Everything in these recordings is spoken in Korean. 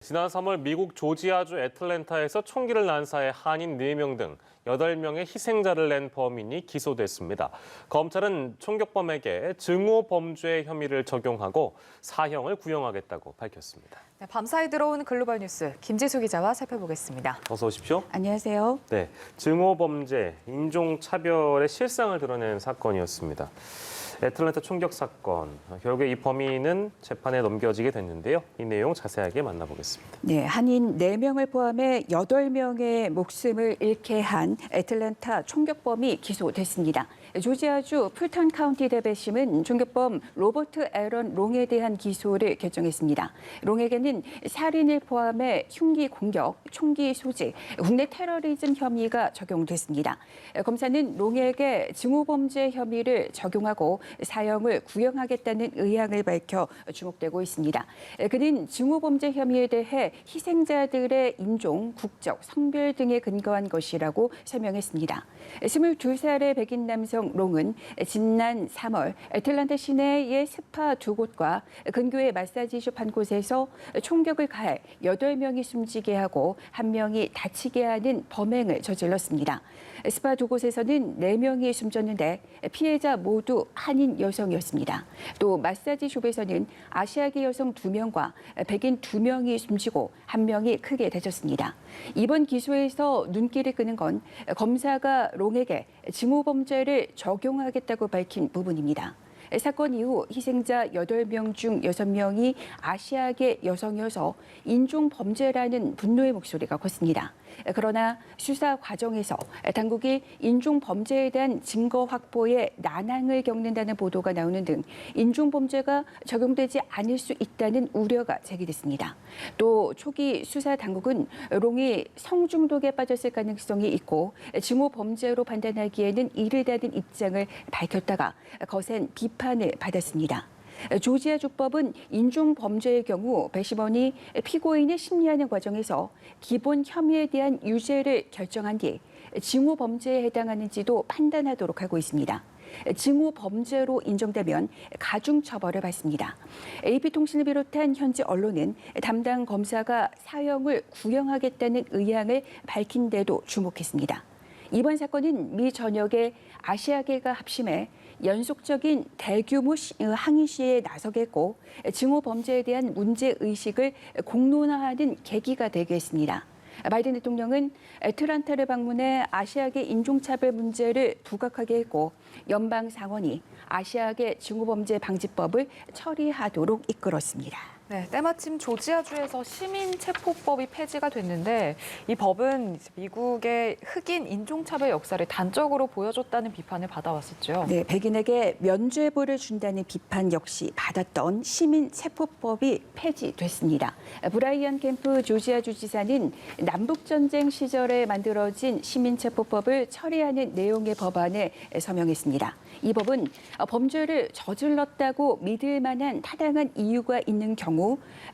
지난 3월 미국 조지아주 애틀랜타에서 총기를 난사해 한인 4명 등 8명의 희생자를 낸 범인이 기소됐습니다. 검찰은 총격범에게 증오 범죄 혐의를 적용하고 사형을 구형하겠다고 밝혔습니다. 네, 밤사이 들어온 글로벌 뉴스 김지수 기자와 살펴보겠습니다. 어서 오십시오. 안녕하세요. 네, 증오 범죄, 인종차별의 실상을 드러낸 사건이었습니다. 애틀랜타 총격 사건, 결국에 이 범인은 재판에 넘겨지게 됐는데요. 이 내용 자세하게 만나보겠습니다. 네, 한인 4명을 포함해 8명의 목숨을 잃게 한 애틀랜타 총격범이 기소됐습니다. 조지아주 풀턴 카운티 대배심은 총격범 로버트 앨런 롱에 대한 기소를 결정했습니다. 롱에게는 살인을 포함해 흉기 공격, 총기 소지, 국내 테러리즘 혐의가 적용됐습니다. 검사는 롱에게 증오범죄 혐의를 적용하고 사형을 구형하겠다는 의향을 밝혀 주목되고 있습니다. 그는 증오범죄 혐의에 대해 희생자들의 인종, 국적, 성별 등에 근거한 것이라고 설명했습니다. 22살의 백인 남성 롱은 지난 3월 애틀랜타 시내의 스파 2곳과 근교의 마사지숍 한 곳에서 총격을 가해 8명이 숨지게 하고 1명이 다치게 하는 범행을 저질렀습니다. 스파 2곳에서는 4명이 숨졌는데 피해자 모두 한인 여성이었습니다. 또 마사지숍에서는 아시아계 여성 2명과 백인 2명이 숨지고 1명이 크게 다쳤습니다. 이번 기소에서 눈길을 끄는 건 검사가 롱에게 증오범죄를 적용하겠다고 밝힌 부분입니다. 사건 이후 희생자 8명 중 6명이 아시아계 여성이어서 인종범죄라는 분노의 목소리가 컸습니다. 그러나 수사 과정에서 당국이 인종범죄에 대한 증거 확보에 난항을 겪는다는 보도가 나오는 등 인종범죄가 적용되지 않을 수 있다는 우려가 제기됐습니다. 또 초기 수사 당국은 롱이 성중독에 빠졌을 가능성이 있고 증오범죄로 판단하기에는 이르다는 입장을 밝혔다가 거센 비판을 받았습니다. 조지아주법은 인종범죄의 경우 배심원이 피고인을 심리하는 과정에서 기본 혐의에 대한 유죄를 결정한 뒤 증오범죄에 해당하는지도 판단하도록 하고 있습니다. 증오범죄로 인정되면 가중처벌을 받습니다. AP통신을 비롯한 현지 언론은 담당 검사가 사형을 구형하겠다는 의향을 밝힌 데도 주목했습니다. 이번 사건은 미 전역의 아시아계가 합심해 연속적인 대규모 항의 시위에 나서게 했고 증오 범죄에 대한 문제의식을 공론화하는 계기가 되게 했습니다. 바이든 대통령은 애틀랜타를 방문해 아시아계 인종차별 문제를 부각하게 했고 연방 상원이 아시아계 증오범죄 방지법을 처리하도록 이끌었습니다. 네, 때마침 조지아주에서 시민체포법이 폐지가 됐는데 이 법은 미국의 흑인 인종차별 역사를 단적으로 보여줬다는 비판을 받아왔었죠. 네, 백인에게 면죄부를 준다는 비판 역시 받았던 시민체포법이 폐지됐습니다. 브라이언 캠프 조지아주 지사는 남북전쟁 시절에 만들어진 시민체포법을 처리하는 내용의 법안에 서명했습니다. 이 법은 범죄를 저질렀다고 믿을 만한 타당한 이유가 있는 경우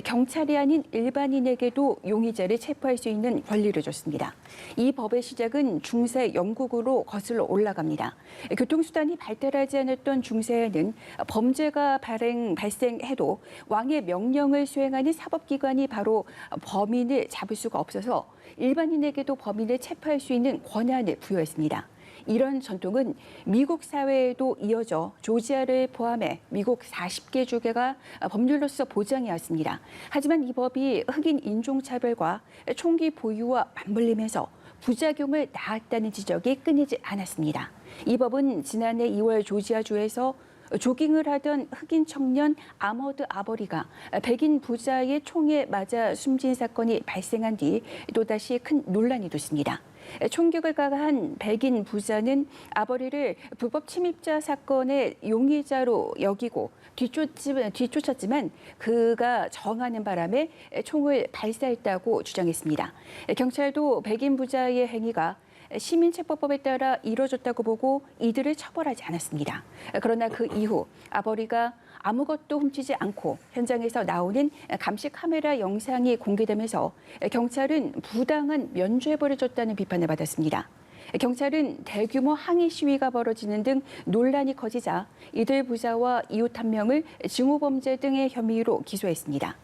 경찰이 아닌 일반인에게도 용의자를 체포할 수 있는 권리를 줬습니다. 이 법의 시작은 중세 영국으로 거슬러 올라갑니다. 교통수단이 발달하지 않았던 중세에는 범죄가 발생해도 왕의 명령을 수행하는 사법기관이 바로 범인을 잡을 수가 없어서 일반인에게도 범인을 체포할 수 있는 권한을 부여했습니다. 이런 전통은 미국 사회에도 이어져 조지아를 포함해 미국 40개 주가 법률로서 보장해 왔습니다. 하지만 이 법이 흑인 인종차별과 총기 보유와 맞물리면서 부작용을 낳았다는 지적이 끊이지 않았습니다. 이 법은 지난해 2월 조지아주에서 조깅을 하던 흑인 청년 아머드 아버리가 백인 부자의 총에 맞아 숨진 사건이 발생한 뒤 또다시 큰 논란이 됐습니다. 총격을 가한 백인 부자는 아버리를 불법 침입자 사건의 용의자로 여기고 뒤쫓았지만 그가 저항하는 바람에 총을 발사했다고 주장했습니다. 경찰도 백인 부자의 행위가 시민체포법에 따라 이루어졌다고 보고 이들을 처벌하지 않았습니다. 그러나 그 이후 아버리가 아무것도 훔치지 않고 현장에서 나오는 감시 카메라 영상이 공개되면서 경찰은 부당한 면죄부를 줬다는 비판을 받았습니다. 경찰은 대규모 항의 시위가 벌어지는 등 논란이 커지자 이들 부자와 이웃 한 명을 증오범죄 등의 혐의로 기소했습니다.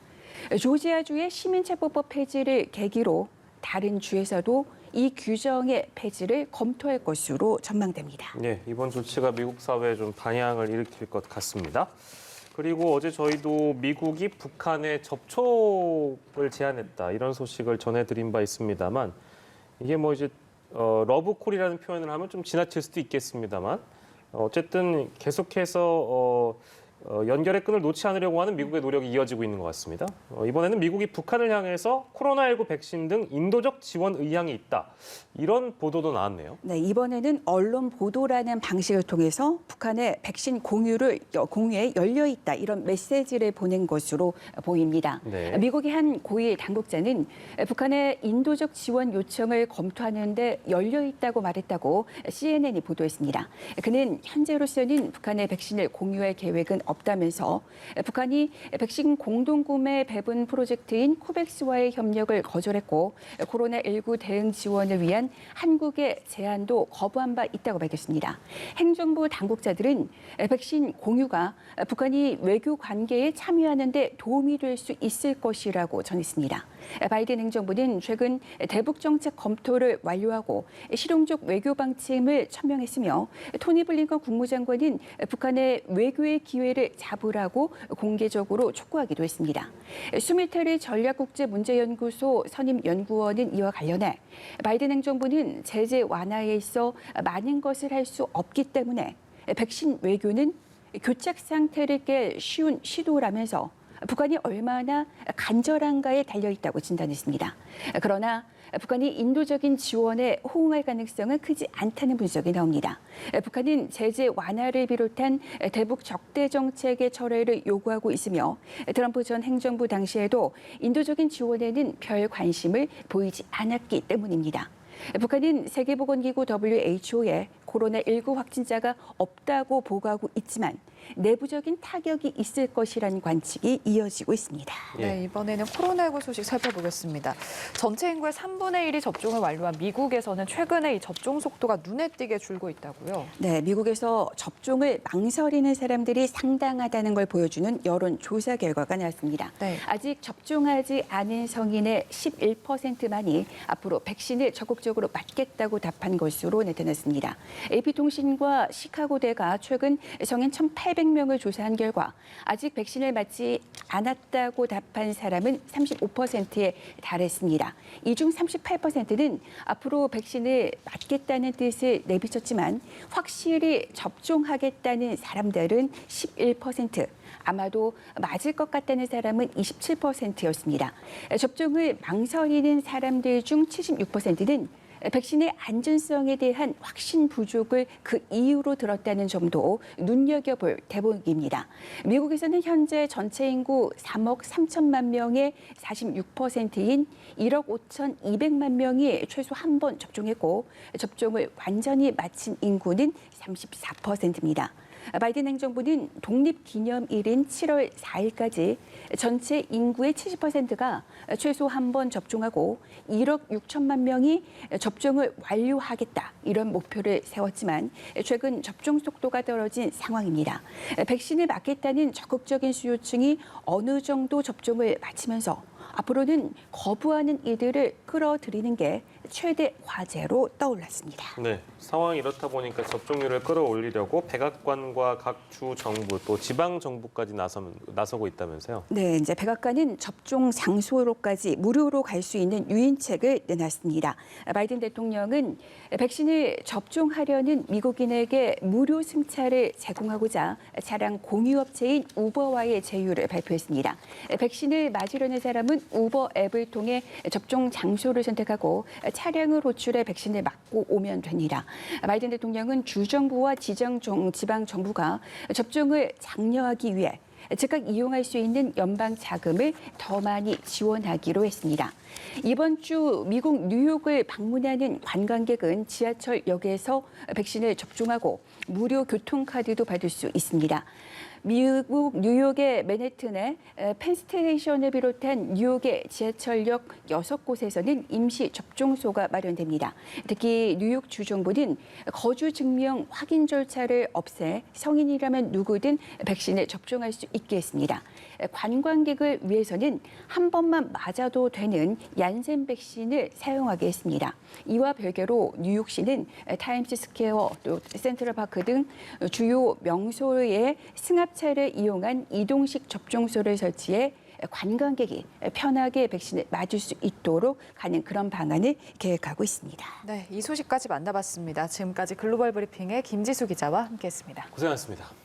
조지아주의 시민체포법 폐지를 계기로 다른 주에서도 이 규정의 폐지를 검토할 것으로 전망됩니다. 네, 이번 조치가 미국 사회에 좀 반향을 일으킬 것 같습니다. 그리고 어제 저희도 미국이 북한의 접촉을 제한했다 이런 소식을 전해드린 바 있습니다만 이게 뭐 이제 러브콜이라는 표현을 하면 좀 지나칠 수도 있겠습니다만 어쨌든 계속해서 연결의 끈을 놓지 않으려고 하는 미국의 노력이 이어지고 있는 것 같습니다. 이번에는 미국이 북한을 향해서 코로나19 백신 등 인도적 지원 의향이 있다. 이런 보도도 나왔네요. 네, 이번에는 언론 보도라는 방식을 통해서 북한의 백신 공유에 열려 있다 이런 메시지를 보낸 것으로 보입니다. 네. 미국의 한 고위 당국자는 북한의 인도적 지원 요청을 검토하는데 열려 있다고 말했다고 CNN이 보도했습니다. 그는 현재로서는 북한의 백신을 공유할 계획은 없다면서 북한이 백신 공동구매 배분 프로젝트인 코백스와의 협력을 거절했고 코로나19 대응 지원을 위한 한국의 제안도 거부한 바 있다고 밝혔습니다. 행정부 당국자들은 백신 공유가 북한이 외교 관계에 참여하는 데 도움이 될 수 있을 것이라고 전했습니다. 바이든 행정부는 최근 대북 정책 검토를 완료하고 실용적 외교 방침을 천명했으며 토니 블링컨 국무장관은 북한의 외교의 기회를 잡으라고 공개적으로 촉구하기도 했습니다. 수미테리 전략국제문제연구소 선임 연구원은 이와 관련해 바이든 행정부는 제재 완화에 있어 많은 것을 할 수 없기 때문에 백신 외교는 교착 상태를 깰 쉬운 시도라면서 북한이 얼마나 간절한가에 달려있다고 진단했습니다. 그러나 북한이 인도적인 지원에 호응할 가능성은 크지 않다는 분석이 나옵니다. 북한은 제재 완화를 비롯한 대북 적대 정책의 철회를 요구하고 있으며 트럼프 전 행정부 당시에도 인도적인 지원에는 별 관심을 보이지 않았기 때문입니다. 북한은 세계보건기구 WHO에 코로나19 확진자가 없다고 보고하고 있지만 내부적인 타격이 있을 것이라는 관측이 이어지고 있습니다. 네, 이번에는 코로나19 소식 살펴보겠습니다. 전체 인구의 3분의 1이 접종을 완료한 미국에서는 최근에 이 접종 속도가 눈에 띄게 줄고 있다고요. 네, 미국에서 접종을 망설이는 사람들이 상당하다는 걸 보여주는 여론조사 결과가 나왔습니다. 네. 아직 접종하지 않은 성인의 11%만이 앞으로 백신을 적극적으로 맞겠다고 답한 것으로 나타났습니다. AP통신과 시카고대가 최근 성인 1,800명을 조사한 결과 아직 백신을 맞지 않았다고 답한 사람은 35%에 달했습니다. 이 중 38%는 앞으로 백신을 맞겠다는 뜻을 내비쳤지만 확실히 접종하겠다는 사람들은 11%, 아마도 맞을 것 같다는 사람은 27%였습니다. 접종을 망설이는 사람들 중 76%는 백신의 안전성에 대한 확신 부족을 그 이유로 들었다는 점도 눈여겨볼 대목입니다. 미국에서는 현재 전체 인구 3억 3천만 명의 46%인 1억 5,200만 명이 최소 한 번 접종했고 접종을 완전히 마친 인구는 34%입니다. 바이든 행정부는 독립기념일인 7월 4일까지 전체 인구의 70%가 최소 한 번 접종하고 1억 6천만 명이 접종을 완료하겠다 이런 목표를 세웠지만 최근 접종 속도가 떨어진 상황입니다. 백신을 맞겠다는 적극적인 수요층이 어느 정도 접종을 마치면서 앞으로는 거부하는 이들을 끌어들이는 게 최대 과제로 떠올랐습니다. 네, 상황이 이렇다 보니까 접종률을 끌어올리려고 백악관과 각 주 정부 또 지방 정부까지 나서고 있다면서요? 네, 이제 백악관은 접종 장소로까지 무료로 갈 수 있는 유인책을 내놨습니다. 바이든 대통령은 백신을 접종하려는 미국인에게 무료 승차를 제공하고자 차량 공유업체인 우버와의 제휴를 발표했습니다. 백신을 맞으려는 사람은 우버 앱을 통해 접종 장소를 선택하고 차량을 호출해 백신을 맞고 오면 됩니다. 바이든 대통령은 주정부와 지방 정부가 접종을 장려하기 위해 즉각 이용할 수 있는 연방 자금을 더 많이 지원하기로 했습니다. 이번 주 미국 뉴욕을 방문하는 관광객은 지하철역에서 백신을 접종하고 무료 교통카드도 받을 수 있습니다. 미국 뉴욕의 맨해튼의 펜스테이션을 비롯한 뉴욕의 지하철역 6곳에서는 임시 접종소가 마련됩니다. 특히 뉴욕 주정부는 거주 증명 확인 절차를 없애 성인이라면 누구든 백신을 접종할 수 있게 했습니다. 관광객을 위해서는 한 번만 맞아도 되는 얀센 백신을 사용하게 했습니다. 이와 별개로 뉴욕시는 타임스스퀘어, 또 센트럴파크 등 주요 명소의 승합차를 이용한 이동식 접종소를 설치해 관광객이 편하게 백신을 맞을 수 있도록 하는 그런 방안을 계획하고 있습니다. 네, 이 소식까지 만나봤습니다. 지금까지 글로벌 브리핑의 김지수 기자와 함께했습니다. 고생하셨습니다.